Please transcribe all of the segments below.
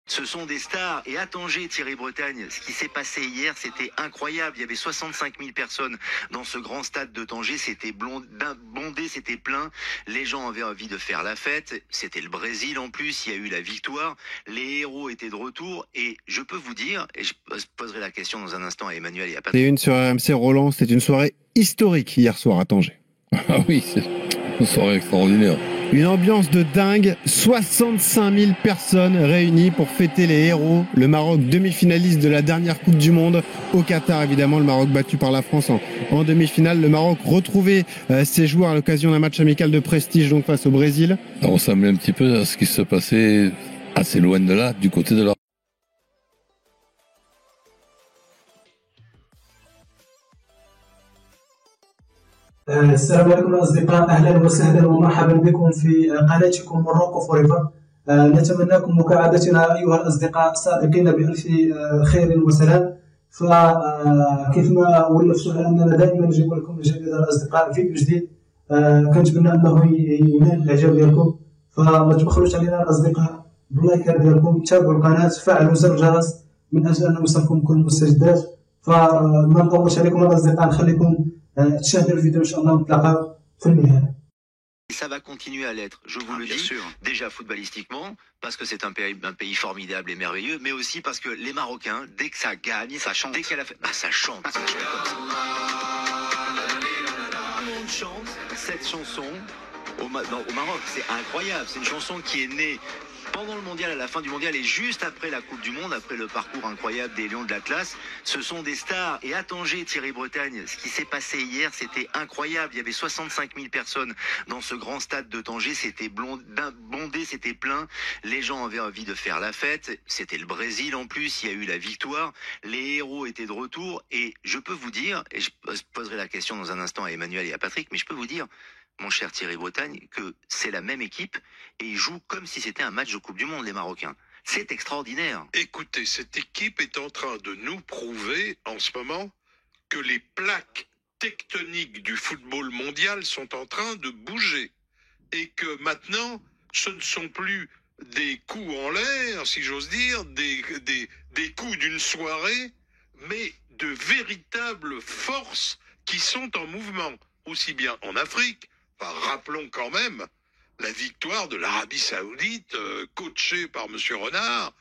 Ce sont des stars. Et à Tanger, Thierry Bretagne, ce qui s'est passé hier, c'était incroyable. Il y avait 65 000 personnes dans ce grand stade de Tanger. C'était bondé, c'était plein. Les gens avaient envie de faire la fête. C'était le Brésil en plus. Il y a eu la victoire. Les héros étaient de retour. Et je peux vous dire, et je poserai la question dans un instant à Emmanuel et à Patrick. Et une sur RMC Roland, c'était une soirée historique hier soir à Tanger. Ah oui, c'est une soirée extraordinaire. Une ambiance de dingue, 65 000 personnes réunies pour fêter les héros. Le Maroc demi-finaliste de la dernière Coupe du Monde au Qatar, évidemment. Le Maroc battu par la France en demi-finale. Le Maroc retrouvait ses joueurs à l'occasion d'un match amical de prestige donc face au Brésil. Ça ressemblait un petit peu à ce qui se passait assez loin de là, du côté de la... السلام عليكم أصدقاء، أهلا وسهلا ومرحبا بكم في قناتكم موروكو فوريفر. نتمنىكم مساعدتنا أيها الأصدقاء الصادقين بألف خير وسلام. فكيف ما ولفتوا أننا دائما نجيب لكم جميع الأصدقاء فيديو جديد، كنتمنى أنه ينال الإعجاب ديالكم. فما تبخلوش علينا الأصدقاء باللايكات ديالكم، تابعوا القناة، فعلوا زر الجرس من أجل أن يوصلكم كل المستجدات. فما نطولش عليكم الأصدقاء، نخليكم تشاهدوا الفيديو إن شاء الله ونتلاقاو في النهاية. Et ça va continuer à l'être, je vous le dis, sûr. Déjà footballistiquement, parce que c'est un pays formidable et merveilleux, mais aussi parce que les Marocains, dès que ça gagne, ça chante. Dès qu'elle a fait, ça chante. Tout le monde chante cette chanson au Maroc, c'est incroyable. C'est une chanson qui est née pendant le mondial, à la fin du mondial et juste après la Coupe du Monde, après le parcours incroyable des Lions de l'Atlas. Ce sont des stars. Et à Tanger, Thierry Bretagne, ce qui s'est passé hier, c'était incroyable. Il y avait 65 000 personnes dans ce grand stade de Tanger. C'était bondé, c'était plein. Les gens avaient envie de faire la fête. C'était le Brésil en plus. Il y a eu la victoire. Les héros étaient de retour. Et je peux vous dire, et je poserai la question dans un instant à Emmanuel et à Patrick, mais je peux vous dire, mon cher Thierry Bretagne, que c'est la même équipe et ils jouent comme si c'était un match de Coupe du Monde, les Marocains. C'est extraordinaire. Écoutez, cette équipe est en train de nous prouver en ce moment que les plaques tectoniques du football mondial sont en train de bouger et que maintenant, ce ne sont plus des coups en l'air, si j'ose dire, des coups d'une soirée, mais de véritables forces qui sont en mouvement, aussi bien en Afrique. Enfin, rappelons quand même la victoire de l'Arabie Saoudite, coachée par M. Renard,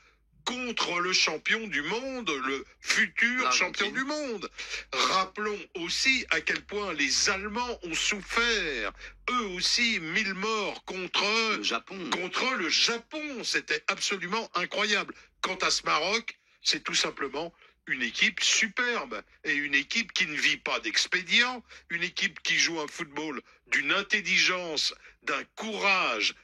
contre le champion du monde, le futur champion du monde. Rappelons aussi à quel point les Allemands ont souffert, eux aussi, 1000 morts contre le Japon. C'était absolument incroyable. Quant à ce Maroc, c'est tout simplement une équipe superbe et une équipe qui ne vit pas d'expédients, une équipe qui joue un football d'une intelligence, d'un courage.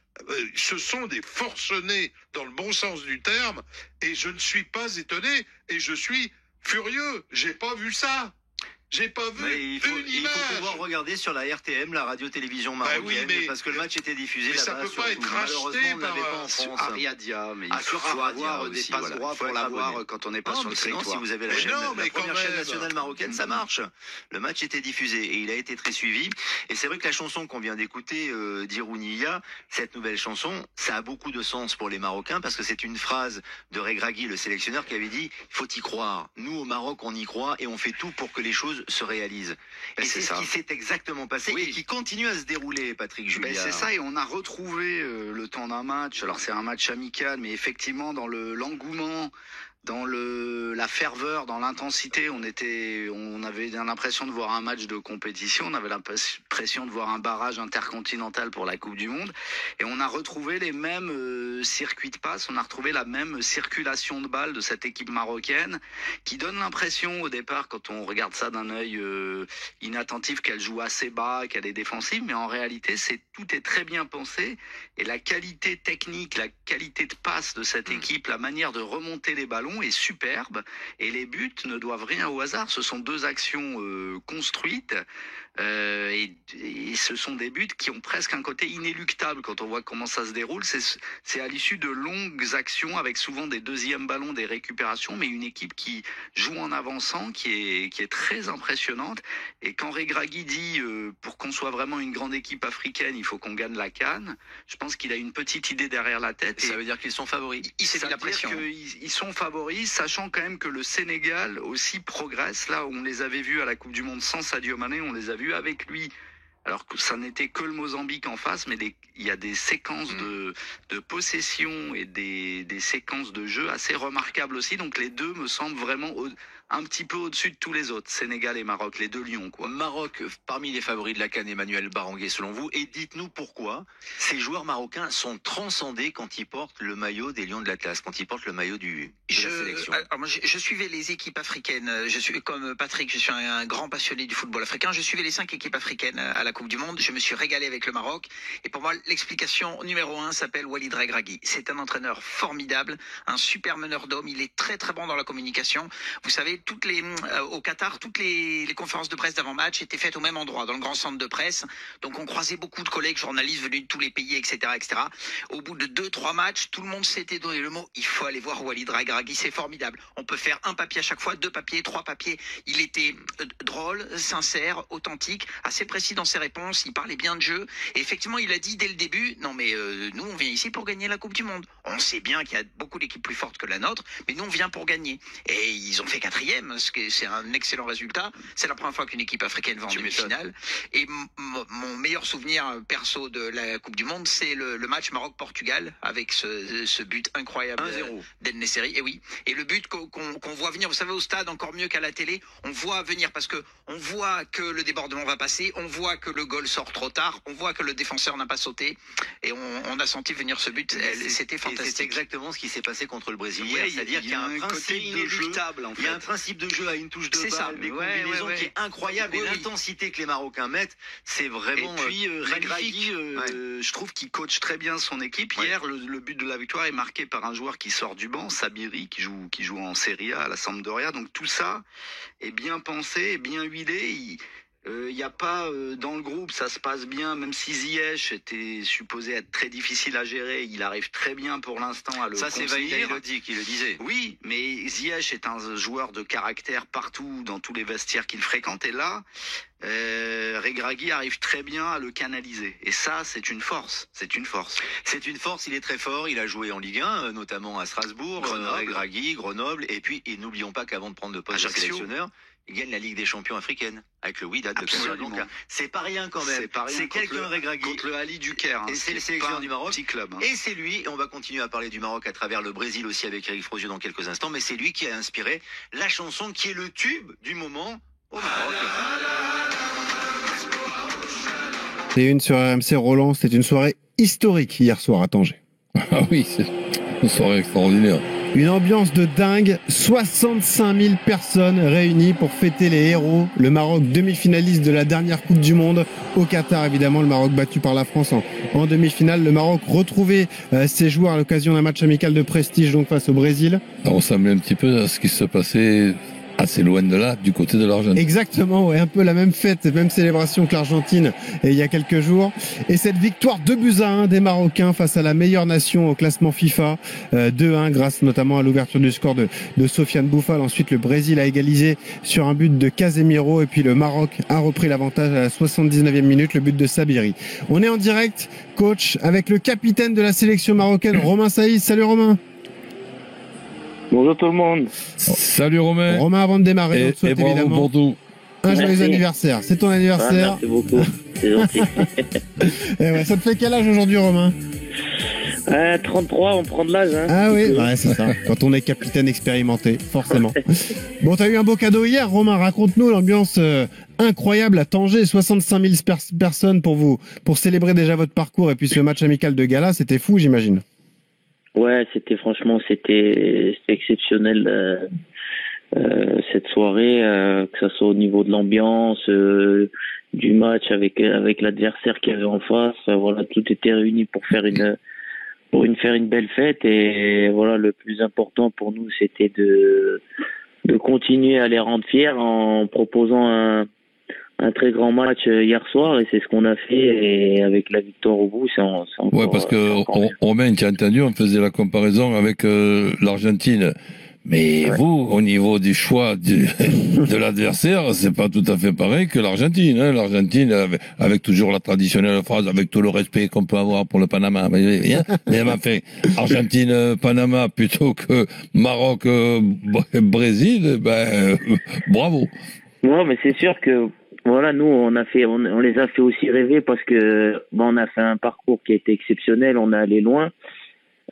Ce sont des forcenés dans le bon sens du terme et je ne suis pas étonné et je suis furieux. J'ai pas vu ça. J'ai pas vu il faut pouvoir regarder sur la RTM, la radio-télévision marocaine, parce que le match était diffusé là-bas. Ça peut pas être racheté par Ariadia, mais il faut avoir des passe-droits pour l'avoir quand on n'est pas sur le territoire. Si vous avez la première chaîne nationale marocaine, ça marche. Le match était diffusé et il a été très suivi. Et c'est vrai que la chanson qu'on vient d'écouter, d'Irounia, cette nouvelle chanson, ça a beaucoup de sens pour les Marocains parce que c'est une phrase de Regragui, le sélectionneur, qui avait dit « il faut y croire. Nous, au Maroc, on y croit et on fait tout pour que les choses se réalise. Et c'est ce qui s'est exactement passé et qui continue à se dérouler, Patrick Julliard. C'est ça, et on a retrouvé le temps d'un match. Alors c'est un match amical, mais effectivement dans l'engouement, dans la ferveur, dans l'intensité, on avait l'impression de voir un match de compétition, on avait l'impression de voir un barrage intercontinental pour la Coupe du Monde, et on a retrouvé les mêmes circuits de passe, on a retrouvé la même circulation de balles de cette équipe marocaine, qui donne l'impression au départ, quand on regarde ça d'un œil inattentif, qu'elle joue assez bas, qu'elle est défensive, mais en réalité, tout est très bien pensé, et la qualité technique, la qualité de passe de cette équipe, la manière de remonter les ballons est superbe et les buts ne doivent rien au hasard. Ce sont deux actions construites Et ce sont des buts qui ont presque un côté inéluctable quand on voit comment ça se déroule. C'est à l'issue de longues actions avec souvent des deuxièmes ballons, des récupérations, mais une équipe qui joue en avançant, qui est très impressionnante. Et quand Regragui dit pour qu'on soit vraiment une grande équipe africaine, il faut qu'on gagne la CAN, je pense qu'il a une petite idée derrière la tête. Ça veut dire qu'ils sont favoris. Il s'est mis la pression. Ils sont favoris, sachant quand même que le Sénégal aussi progresse. Là, on les avait vus à la Coupe du Monde sans Sadio Mané, on les a vus avec lui. Alors que ça n'était que le Mozambique en face, mais il y a des séquences de possession et des séquences de jeu assez remarquables aussi. Donc les deux me semblent vraiment un petit peu au-dessus de tous les autres, Sénégal et Maroc, les deux lions, quoi. Maroc, parmi les favoris de la CAN, Emmanuel Baranguet, selon vous, et dites-nous pourquoi ces joueurs marocains sont transcendés quand ils portent le maillot des Lions de l'Atlas, quand ils portent le maillot de la sélection. Alors moi, je suivais les équipes africaines, je suis comme Patrick, je suis un grand passionné du football africain, je suivais les 5 équipes africaines à la Coupe du Monde, je me suis régalé avec le Maroc, et pour moi, l'explication numéro 1 s'appelle Walid Regragui. C'est un entraîneur formidable, un super meneur d'hommes, il est très très bon dans la communication. Vous savez, au Qatar, toutes les conférences de presse d'avant-match étaient faites au même endroit, dans le grand centre de presse. Donc on croisait beaucoup de collègues journalistes venus de tous les pays, etc., etc. Au bout de 2-3 matchs, tout le monde s'était donné le mot. Il faut aller voir Walid Regragui, c'est formidable. On peut faire un papier à chaque fois, 2 papiers, 3 papiers. Il était drôle, sincère, authentique, assez précis dans ses réponses. Il parlait bien de jeu. Et effectivement, il a dit dès le début, non mais nous on vient ici pour gagner la Coupe du Monde. On sait bien qu'il y a beaucoup d'équipes plus fortes que la nôtre, mais nous on vient pour gagner. Et ils ont fait 4e. C'est un excellent résultat. C'est la première fois qu'une équipe africaine va en demi-finale. Et mon meilleur souvenir perso de la Coupe du Monde, c'est le match Maroc-Portugal avec ce but incroyable d'El Nesseri. Et oui. Et le but qu'on voit venir, vous savez, au stade, encore mieux qu'à la télé, on voit venir parce que on voit que le débordement va passer, on voit que le goal sort trop tard, on voit que le défenseur n'a pas sauté et on a senti venir ce but. C'était fantastique. C'est exactement ce qui s'est passé contre le Brésil hier. C'est-à-dire qu'il y a un principe inéluctable. Il y a un principe de jeu à une touche de balle, des combinaisons qui est incroyable, et l'intensité que les Marocains mettent, c'est vraiment magnifique. Regragui, je trouve qu'il coach très bien son équipe. Hier, le but de la victoire est marqué par un joueur qui sort du banc, Sabiri, qui joue en Serie A à la Sampdoria. Donc tout ça est bien pensé, bien huilé. Il n'y a pas dans le groupe, ça se passe bien, même si Ziyech était supposé être très difficile à gérer, il arrive très bien pour l'instant à le contenir. Ça, c'est Vaïd Elodi qui le disait. Oui, mais Ziyech est un joueur de caractère partout, dans tous les vestiaires qu'il fréquente, et là, Regragui arrive très bien à le canaliser. Et ça, c'est une force. C'est une force. C'est une force, il est très fort, il a joué en Ligue 1, notamment à Strasbourg, Regragui, Grenoble, et puis, et n'oublions pas qu'avant de prendre le poste de sélectionneur, il gagne la Ligue des Champions africaine avec le Wydad de Casablanca. C'est pas rien quand même. C'est quelqu'un, Regragui. Contre le Ali du Caire. Et c'est le sélectionneur du Maroc. Petit club. Et c'est lui, et on va continuer à parler du Maroc à travers le Brésil aussi avec Eric Frozieux dans quelques instants, mais c'est lui qui a inspiré la chanson qui est le tube du moment au Maroc. C'est une sur RMC Roland, c'était une soirée historique hier soir à Tanger. Ah oui, c'est une soirée extraordinaire. Une ambiance de dingue, 65 000 personnes réunies pour fêter les héros. Le Maroc demi-finaliste de la dernière Coupe du Monde au Qatar, évidemment. Le Maroc battu par la France en demi-finale. Le Maroc retrouvait ses joueurs à l'occasion d'un match amical de prestige donc face au Brésil. Ça ressemblait un petit peu à ce qui se passait assez loin de là, du côté de l'Argentine. Exactement, ouais, un peu la même fête, même célébration que l'Argentine il y a quelques jours. Et cette victoire 2-1 des Marocains face à la meilleure nation au classement FIFA, 2-1 grâce notamment à l'ouverture du score de Sofiane Bouffal. Ensuite, le Brésil a égalisé sur un but de Casemiro et puis le Maroc a repris l'avantage à la 79e minute, le but de Sabiri. On est en direct, coach, avec le capitaine de la sélection marocaine, Romain Saïd. Salut Romain. Bonjour tout le monde. Salut Romain. Romain, avant de démarrer, on te souhaite évidemment pour tout. un joyeux anniversaire. C'est ton anniversaire. Merci beaucoup. C'est gentil. Et ouais, ça te fait quel âge aujourd'hui, Romain? 33, on prend de l'âge. Hein. Ah oui, ouais, c'est ça. Quand on est capitaine expérimenté, forcément. Bon, t'as eu un beau cadeau hier, Romain. Raconte-nous l'ambiance incroyable à Tanger. 65 000 personnes pour célébrer déjà votre parcours et puis ce match amical de gala. C'était fou, j'imagine. Ouais, c'était exceptionnel cette soirée, que ça soit au niveau de l'ambiance, du match avec l'adversaire qu'il y avait en face. Voilà, tout était réuni pour faire une belle fête et voilà, le plus important pour nous c'était de continuer à les rendre fiers en proposant un très grand match hier soir et c'est ce qu'on a fait et avec la victoire au bout, c'est encore. Ouais, parce que Romain, tu as entendu, on faisait la comparaison avec l'Argentine. Mais vous, au niveau du choix de l'adversaire, c'est pas tout à fait pareil que l'Argentine. Hein. L'Argentine, avec toujours la traditionnelle phrase, avec tout le respect qu'on peut avoir pour le Panama. Mais elle m'a fait Argentine-Panama plutôt que Maroc-Brésil. Bravo. Ouais, mais c'est sûr que voilà, nous on les a fait aussi rêver parce que on a fait un parcours qui a été exceptionnel, on est allé loin.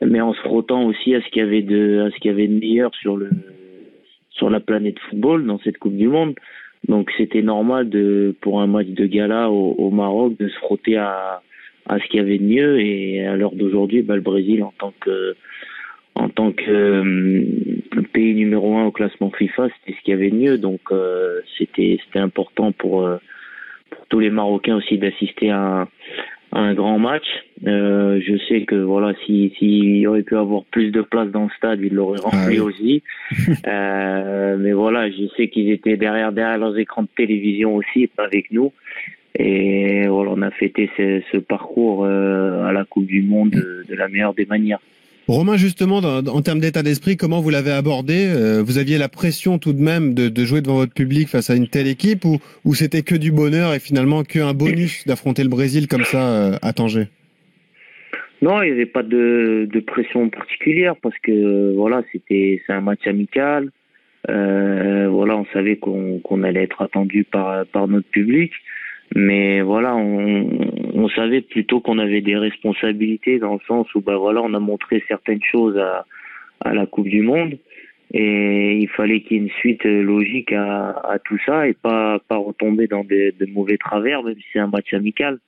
Mais en se frottant aussi à ce qu'il y avait de meilleur sur la planète football dans cette Coupe du Monde. Donc c'était normal pour un match de gala au Maroc de se frotter à ce qu'il y avait de mieux et à l'heure d'aujourd'hui, le Brésil en tant que pays numéro 1 au classement FIFA, c'était ce qu'il y avait de mieux. Donc c'était important pour tous les Marocains aussi d'assister à un grand match. Je sais que voilà, s'il aurait pu avoir plus de place dans le stade, il l'aurait rempli aussi. Mais voilà, je sais qu'ils étaient derrière leurs écrans de télévision aussi, pas avec nous. Et voilà, on a fêté ce parcours à la Coupe du Monde de la meilleure des manières. Romain, justement, en termes d'état d'esprit, comment vous l'avez abordé ? Vous aviez la pression tout de même de jouer devant votre public face à une telle équipe ou c'était que du bonheur et finalement qu'un bonus d'affronter le Brésil comme ça à Tanger ? Non, il n'y avait pas de pression particulière parce que voilà, c'est un match amical. Voilà, on savait qu'on allait être attendu par notre public. Mais voilà, on savait plutôt qu'on avait des responsabilités dans le sens où voilà, on a montré certaines choses à la Coupe du Monde et il fallait qu'il y ait une suite logique à tout ça et pas retomber dans de mauvais travers, même si c'est un match amical.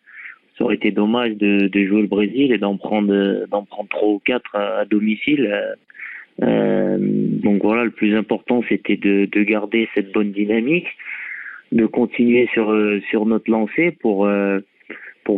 Ça aurait été dommage de jouer le Brésil et d'en prendre 3 ou 4 à domicile. Donc voilà, le plus important c'était de garder cette bonne dynamique, de continuer sur notre lancée pour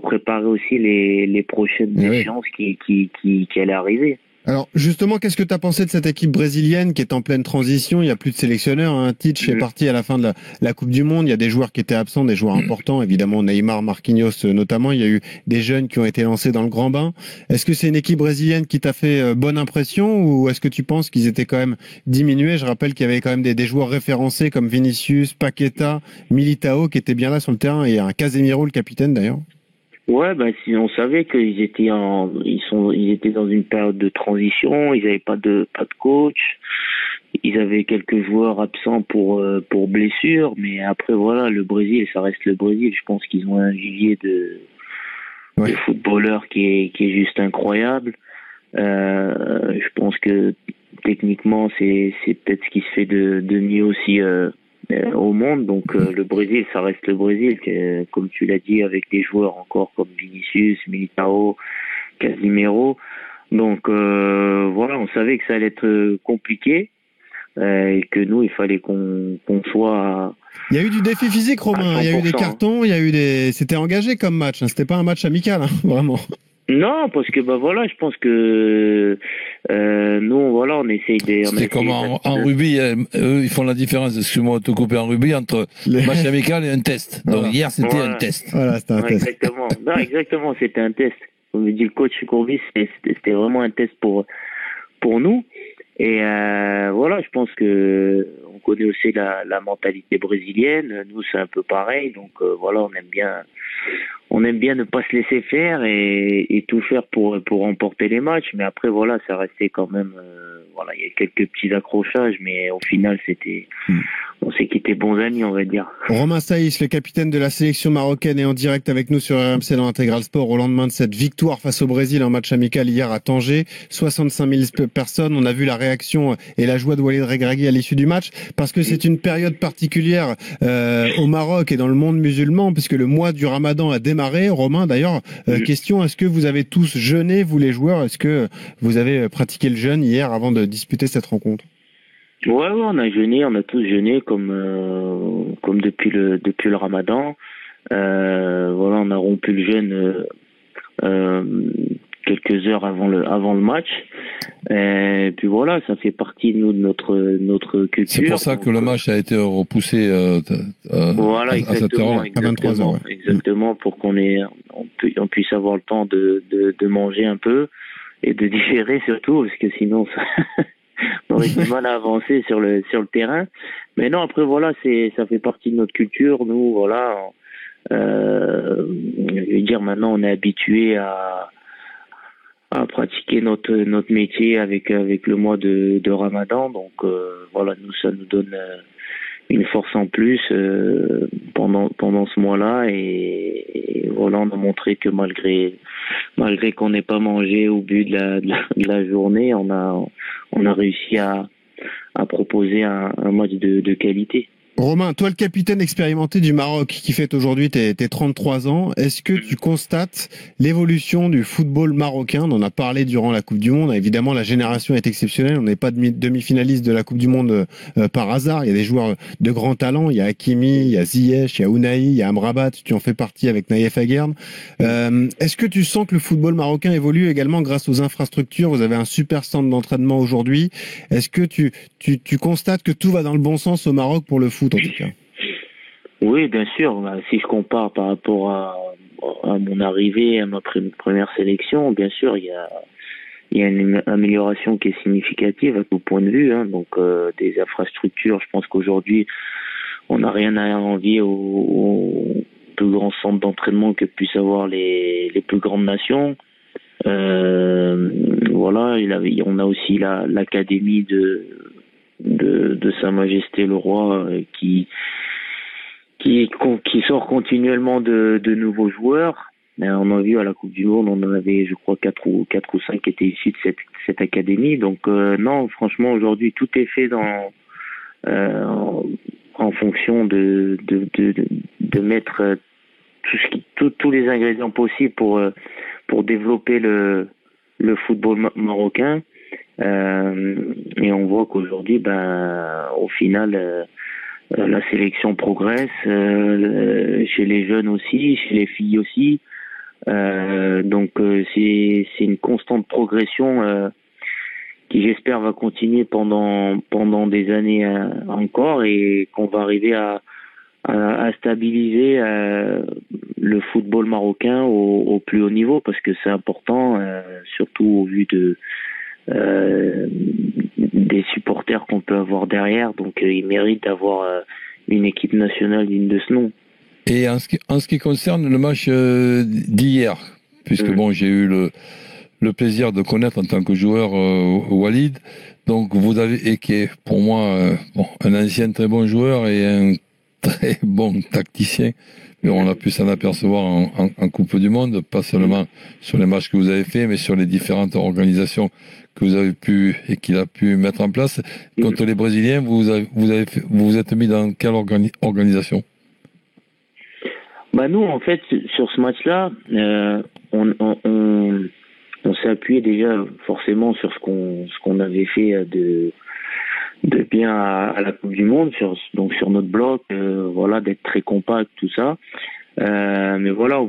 préparer aussi les prochaines échéances qui allaient arriver. Alors justement, qu'est-ce que tu as pensé de cette équipe brésilienne qui est en pleine transition ? Il n'y a plus de sélectionneur, hein. Tite est parti à la fin de la Coupe du Monde. Il y a des joueurs qui étaient absents, des joueurs importants, évidemment Neymar, Marquinhos notamment. Il y a eu des jeunes qui ont été lancés dans le grand bain. Est-ce que c'est une équipe brésilienne qui t'a fait bonne impression ou est-ce que tu penses qu'ils étaient quand même diminués ? Je rappelle qu'il y avait quand même des joueurs référencés comme Vinicius, Paqueta, Militao qui étaient bien là sur le terrain et un Casemiro, le capitaine d'ailleurs. Ouais, si on savait qu'ils étaient ils étaient dans une période de transition, ils n'avaient pas de coach, ils avaient quelques joueurs absents pour blessure, mais après voilà, le Brésil, ça reste le Brésil. Je pense qu'ils ont un vivier de footballeurs qui est juste incroyable. Je pense que techniquement c'est peut-être ce qui se fait de mieux aussi au monde. Donc le Brésil, ça reste le Brésil, comme tu l'as dit, avec des joueurs encore comme Vinicius, Militao, Casemiro. Donc voilà, on savait que ça allait être compliqué et que nous, il fallait qu'on soit. Il y a eu du défi physique, Romain. Il y a eu des cartons, il y a eu C'était engagé comme match. Hein. C'était pas un match amical, hein, vraiment. Non, parce que voilà, je pense que nous, voilà, on essaye des. C'est comme en rugby, eux, ils font la différence. Excuse-moi de te couper en rugby entre match amical et un test. Donc voilà. Hier, c'était un test. Voilà, c'était un test. Exactement. Non, exactement, c'était un test. Comme dit le coach Courbis, c'était vraiment un test pour nous. Et voilà, je pense que on connaît aussi la mentalité brésilienne. Nous, c'est un peu pareil. Donc voilà, on aime bien ne pas se laisser faire et tout faire pour remporter les matchs. Mais après, voilà, ça restait quand même. Voilà, il y a quelques petits accrochages, mais au final, on s'est quittés bons amis, on va dire. Romain Saïs, le capitaine de la sélection marocaine, est en direct avec nous sur RMC dans Intégral Sport au lendemain de cette victoire face au Brésil en match amical hier à Tanger. 65 000 personnes. On a vu la réaction et la joie de Walid Regragui à l'issue du match parce que c'est une période particulière au Maroc et dans le monde musulman puisque le mois du Ramadan a démarré. Romain, d'ailleurs, question, est-ce que vous avez tous jeûné, vous les joueurs ? Est-ce que vous avez pratiqué le jeûne hier avant de disputer cette rencontre ? Ouais, on a jeûné, on a tous jeûné comme depuis le Ramadan. Voilà, on a rompu le jeûne quelques heures avant le match. Et puis voilà, ça fait partie de notre culture. C'est pour ça que le match a été repoussé voilà, à cette heure, à 23h. Ouais. Exactement, pour on puisse avoir le temps de manger un peu et de digérer surtout, parce que sinon on aurait du mal à avancer sur le terrain. Mais non, après voilà, ça fait partie de notre culture. Nous, voilà, je veux dire, maintenant on est habitué à pratiquer notre métier avec le mois de Ramadan. Donc voilà, ça nous donne une force en plus pendant ce mois-là, et voilà, on a montré que malgré qu'on n'ait pas mangé au but de la journée, on a réussi à proposer un match de qualité. Romain, toi le capitaine expérimenté du Maroc qui fête aujourd'hui tes 33 ans, est-ce que tu constates l'évolution du football marocain? On en a parlé durant la Coupe du Monde. Évidemment, la génération est exceptionnelle. On n'est pas demi-finaliste de la Coupe du Monde par hasard. Il y a des joueurs de grand talent. Il y a Hakimi, il y a Ziyech, il y a Ounahi, il y a Amrabat. Tu en fais partie avec Naïef Aguerd. Est-ce que tu sens que le football marocain évolue également grâce aux infrastructures? Vous avez un super centre d'entraînement aujourd'hui. Est-ce que tu constates que tout va dans le bon sens au Maroc pour le foot? En tout cas. Oui, bien sûr. Si je compare par rapport à mon arrivée, à ma première sélection, bien sûr, il y a une amélioration qui est significative à tout point de vue. Hein. Donc, des infrastructures, je pense qu'aujourd'hui, on n'a rien à envier au plus grand centre d'entraînement que puissent avoir les plus grandes nations. Voilà, on a aussi l'académie de Sa Majesté le Roi qui sort continuellement de nouveaux joueurs. On a vu à la Coupe du Monde, on en avait, je crois, 4 ou 5 qui étaient issus de cette académie. Donc non, franchement, aujourd'hui, tout est fait en fonction de mettre tous les ingrédients possibles pour développer le football marocain. Et on voit qu'aujourd'hui, au final, la sélection progresse, chez les jeunes aussi, chez les filles aussi. Donc c'est une constante progression qui, j'espère, va continuer pendant des années encore, et qu'on va arriver à stabiliser le football marocain au plus haut niveau, parce que c'est important, surtout au vu des supporters qu'on peut avoir derrière. Donc il mérite d'avoir une équipe nationale digne de ce nom. Et en ce qui concerne le match d'hier, puisque bon, j'ai eu le plaisir de connaître en tant que joueur Walid, donc vous avez, et qui est pour moi un ancien très bon joueur et un très bon tacticien, mais on a pu s'en apercevoir en Coupe du Monde, pas seulement sur les matchs que vous avez fait, mais sur les différentes organisations que vous avez pu et qu'il a pu mettre en place. Contre les Brésiliens, vous vous êtes mis dans quelle organisation? Nous, en fait, sur ce match-là, on s'est appuyé déjà forcément sur ce qu'on avait fait de bien à la Coupe du Monde, donc sur notre bloc, voilà, d'être très compact, tout ça. Mais voilà, on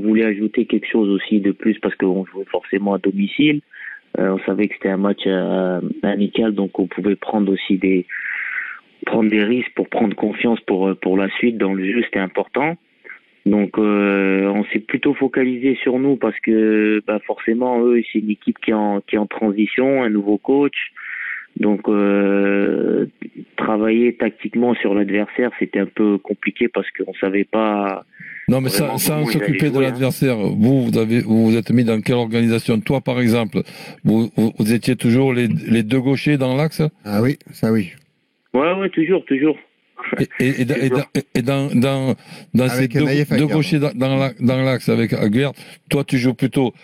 voulait ajouter quelque chose aussi de plus, parce qu'on jouait forcément à domicile. On savait que c'était un match amical, donc on pouvait prendre aussi des risques pour prendre confiance pour la suite dans le jeu, c'était important. Donc on s'est plutôt focalisé sur nous, parce que forcément eux, c'est une équipe qui est en transition, un nouveau coach. Donc travailler tactiquement sur l'adversaire, c'était un peu compliqué, parce qu'on savait pas. Non, mais sans s'occuper de l'adversaire, vous vous êtes mis dans quelle organisation? Toi, par exemple, vous étiez toujours les deux gauchers dans l'axe? Ah oui, ça oui. Ouais, toujours. Et dans ces deux gauchers dans l'axe avec Aguerd, toi tu joues plutôt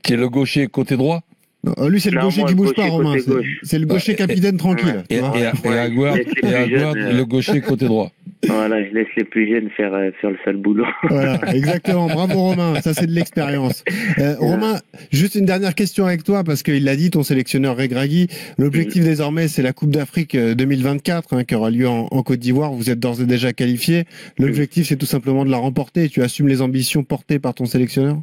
qui est le gaucher côté droit? Non, lui c'est le gaucher qui bouge pas, Romain. C'est le gaucher capitaine tranquille. Et Aguerd, le gaucher côté droit. Voilà, je laisse les plus jeunes faire le sale boulot. Voilà, exactement. Bravo Romain, ça c'est de l'expérience. Romain, juste une dernière question avec toi, parce qu'il l'a dit, ton sélectionneur Regragui, l'objectif désormais c'est la Coupe d'Afrique 2024 qui aura lieu en Côte d'Ivoire. Vous êtes d'ores et déjà qualifié. L'objectif c'est tout simplement de la remporter. Tu assumes les ambitions portées par ton sélectionneur?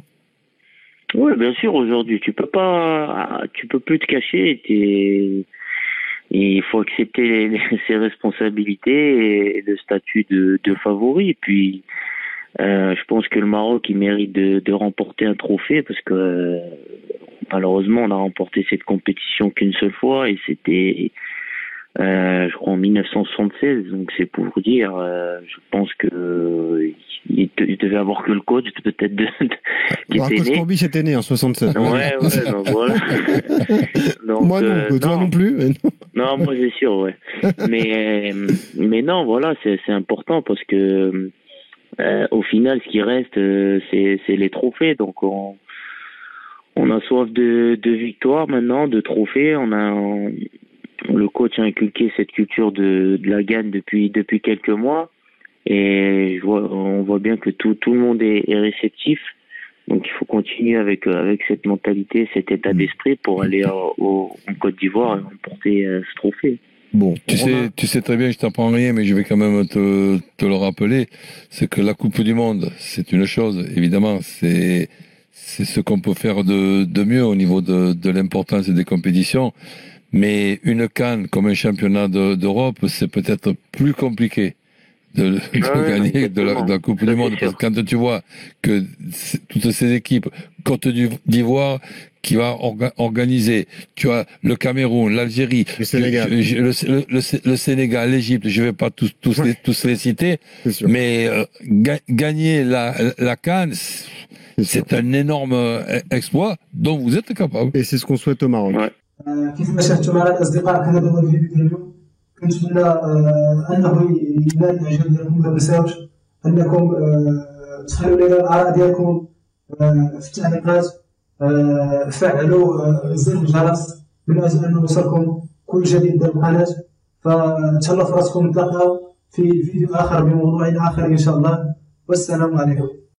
Ouais, bien sûr, aujourd'hui, tu peux plus te cacher. Il faut accepter ses responsabilités et le statut de favori. Et puis, je pense que le Maroc, il mérite de remporter un trophée parce que malheureusement, on a remporté cette compétition qu'une seule fois et c'était, je crois, en 1976. Donc, c'est pour vous dire, je pense que il devait avoir que le coach peut-être qui était né. Courbis était né en 67. Ouais, donc voilà. Donc, moi non, toi non plus. Non, moi c'est sûr, ouais. Mais non, voilà, c'est important parce que au final, ce qui reste, c'est les trophées. Donc on a soif de victoire maintenant, de trophées. Le coach a inculqué cette culture de la gagne depuis quelques mois. Et on voit bien que tout le monde est réceptif. Donc il faut continuer avec cette mentalité, cet état d'esprit pour aller en Côte d'Ivoire et remporter ce trophée. Bon, tu sais très bien, je t'apprends rien, mais je vais quand même te le rappeler, c'est que la Coupe du Monde, c'est une chose, évidemment, c'est ce qu'on peut faire de mieux au niveau de l'importance des compétitions, mais une CAN comme un championnat d'Europe, c'est peut-être plus compliqué de gagner de la Coupe du Monde, parce que quand tu vois que toutes ces équipes, Côte d'Ivoire qui va organiser, tu as le Cameroun, l'Algérie, le Sénégal, le Sénégal, l'Égypte, je vais pas tous les citer, mais gagner la CAN, c'est un énorme exploit dont vous êtes capable. Et c'est ce qu'on souhaite au Maroc. Ouais. كيف ما شاهدتم على الأصدقاء هذا هو الفيديو ديالو. كنتمنى أنه ينال الإعجاب ديالكم. ما تنساوش أنكم تخلوا لنا الآراء ديالكم في التعليقات. فعلوا زر الجرس من أجل أن يوصلكم كل جديد ديال القناة. فتهلاو في راسكم، نتلاقاو في فيديو آخر بموضوع آخر إن شاء الله. والسلام عليكم.